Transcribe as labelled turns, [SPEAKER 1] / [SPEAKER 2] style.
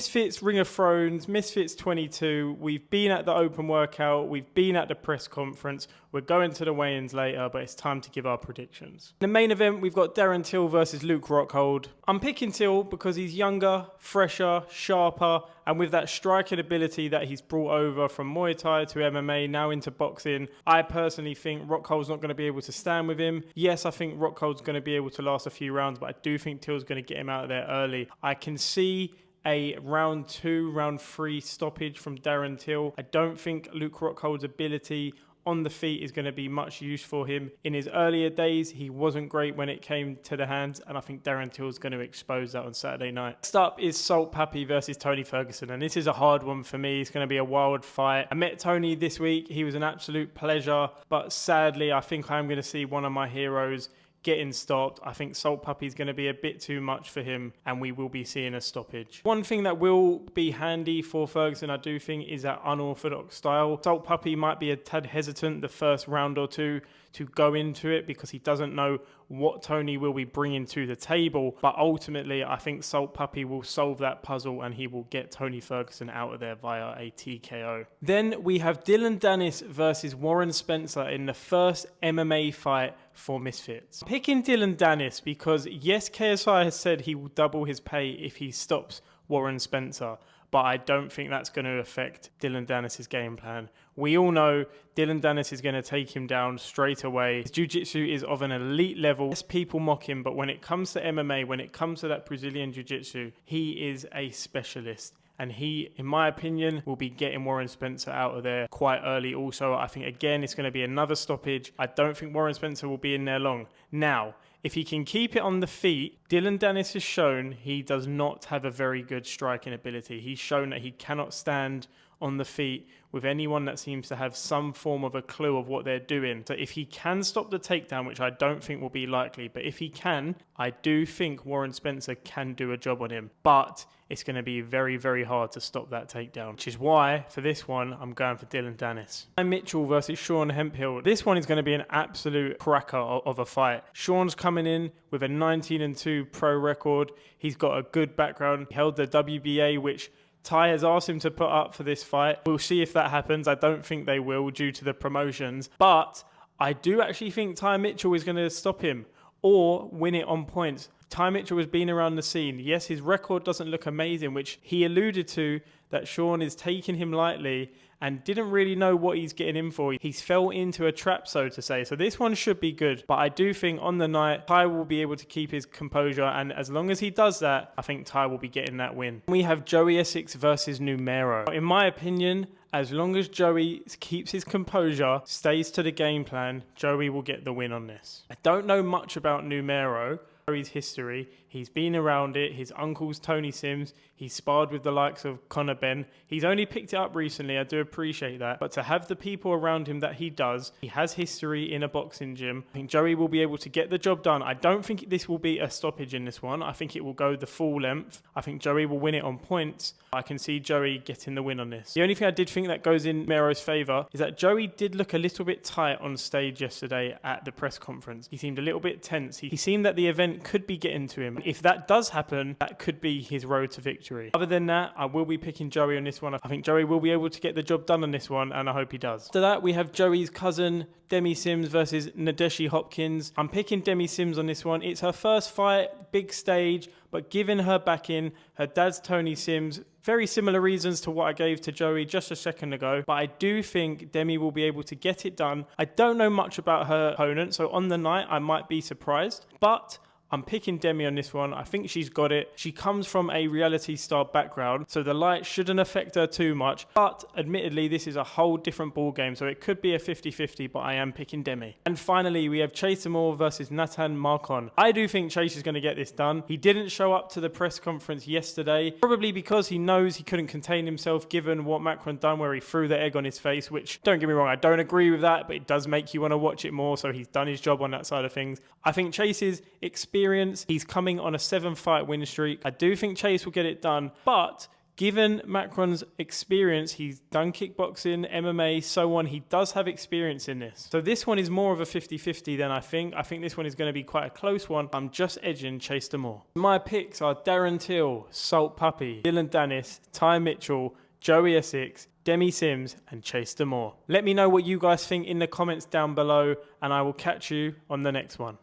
[SPEAKER 1] Misfits Ring of Thrones, Misfits 22, we've been at the open workout, we've been at the press conference, we're going to the weigh-ins later, but it's time to give our predictions. In the main event, we've got Darren Till versus Luke Rockhold. I'm picking Till because he's younger, fresher, sharper, and with that striking ability that he's brought over from Muay Thai to MMA, now into boxing, I personally think Rockhold's not going to be able to stand with him. Yes, I think Rockhold's going to be able to last a few rounds, but I do think Till's going to get him out of there early. I can see a round 2, round 3 stoppage from Darren Till. I don't think Luke Rockhold's ability on the feet is going to be much use for him. In his earlier days, he wasn't great when it came to the hands, and I think Darren Till is going to expose that on Saturday night. Next up is Salt Papi versus Tony Ferguson, and this is a hard one for me. It's going to be a wild fight. I met Tony this week. He was an absolute pleasure, but sadly, I think I'm going to see one of my heroes getting stopped. I think Salt Papi is going to be a bit too much for him, and we will be seeing a stoppage. One thing that will be handy for Ferguson, I do think, is that unorthodox style. Salt Papi might be a tad hesitant the first round or two to go into it because he doesn't know what Tony will be bringing to the table, but ultimately I think Salt Papi will solve that puzzle and he will get Tony Ferguson out of there via a TKO. Then we have Dillon Danis versus Warren Spencer in the first MMA fight for Misfits. Picking Dillon Danis because yes, KSI has said he will double his pay if he stops Warren Spencer, but I don't think that's going to affect Dillon Danis' game plan. We all know Dillon Danis is going to take him down straight away. His jiu-jitsu is of an elite level. Yes, people mock him, but when it comes to MMA, when it comes to that Brazilian jiu-jitsu, he is a specialist. And he, in my opinion, will be getting Warren Spencer out of there quite early also. I think, again, it's going to be another stoppage. I don't think Warren Spencer will be in there long. Now, if he can keep it on the feet, Dillon Danis has shown he does not have a very good striking ability. He's shown that he cannot stand on the feet with anyone that seems to have some form of a clue of what they're doing. So if he can stop the takedown, which I don't think will be likely, but if he can, I do think Warren Spencer can do a job on him. But it's going to be very, very hard to stop that takedown, which is why, for this one, I'm going for Dillon Danis. Mitchell versus Sean Hemphill. This one is going to be an absolute cracker of a fight. Sean's coming in with a 19-2 pro record. He's got a good background. He held the WBA, which Ty has asked him to put up for this fight. We'll see if that happens. I don't think they will due to the promotions. But I do actually think Ty Mitchell is going to stop him or win it on points. Ty Mitchell has been around the scene. Yes, his record doesn't look amazing, which he alluded to that Sean is taking him lightly and didn't really know what he's getting in for. He's fell into a trap, so to say. So this one should be good. But I do think on the night, Ty will be able to keep his composure. And as long as he does that, I think Ty will be getting that win. We have Joey Essex versus Numero. In my opinion, as long as Joey keeps his composure, stays to the game plan, Joey will get the win on this. I don't know much about Numero. Joey's history. He's been around it. His uncle's Tony Sims. He's sparred with the likes of Conor Benn. He's only picked it up recently. I do appreciate that. But to have the people around him that he does, he has history in a boxing gym. I think Joey will be able to get the job done. I don't think this will be a stoppage in this one. I think it will go the full length. I think Joey will win it on points. I can see Joey getting the win on this. The only thing I did think that goes in Mero's favour is that Joey did look a little bit tight on stage yesterday at the press conference. He seemed a little bit tense. He seemed that the event could be getting to him. If that does happen, that could be his road to victory. Other than that, I will be picking Joey on this one. I think Joey will be able to get the job done on this one, and I hope he does. After that, we have Joey's cousin, Demi Sims versus Nadeshi Hopkins. I'm picking Demi Sims on this one. It's her first fight, big stage, but given her backing, her dad's Tony Sims, very similar reasons to what I gave to Joey just a second ago, but I do think Demi will be able to get it done. I don't know much about her opponent, so on the night, I might be surprised, but I'm picking Demi on this one. I think she's got it. She comes from a reality star background, so the light shouldn't affect her too much. But admittedly, this is a whole different ball game, so it could be a 50-50, but I am picking Demi. And finally, we have Chase DeMoor versus Natan Marcon. I do think Chase is going to get this done. He didn't show up to the press conference yesterday, probably because he knows he couldn't contain himself given what Marcon done where he threw the egg on his face, which, don't get me wrong, I don't agree with that, but it does make you want to watch it more, so he's done his job on that side of things. I think Chase's experience, he's coming on a 7-fight win streak. I do think Chase will get it done, but Given Marcon's experience, he's done kickboxing, MMA, so on. He does have experience in this. So this one is more of a 50-50 than I think. I think this one is going to be quite a close one. I'm just edging Chase DeMoor. My picks are Darren Till, Salt Papi, Dillon Danis, Ty Mitchell, Joey Essex, Demi Sims, and Chase DeMoor. Let me know what you guys think in the comments down below, and I will catch you on the next one.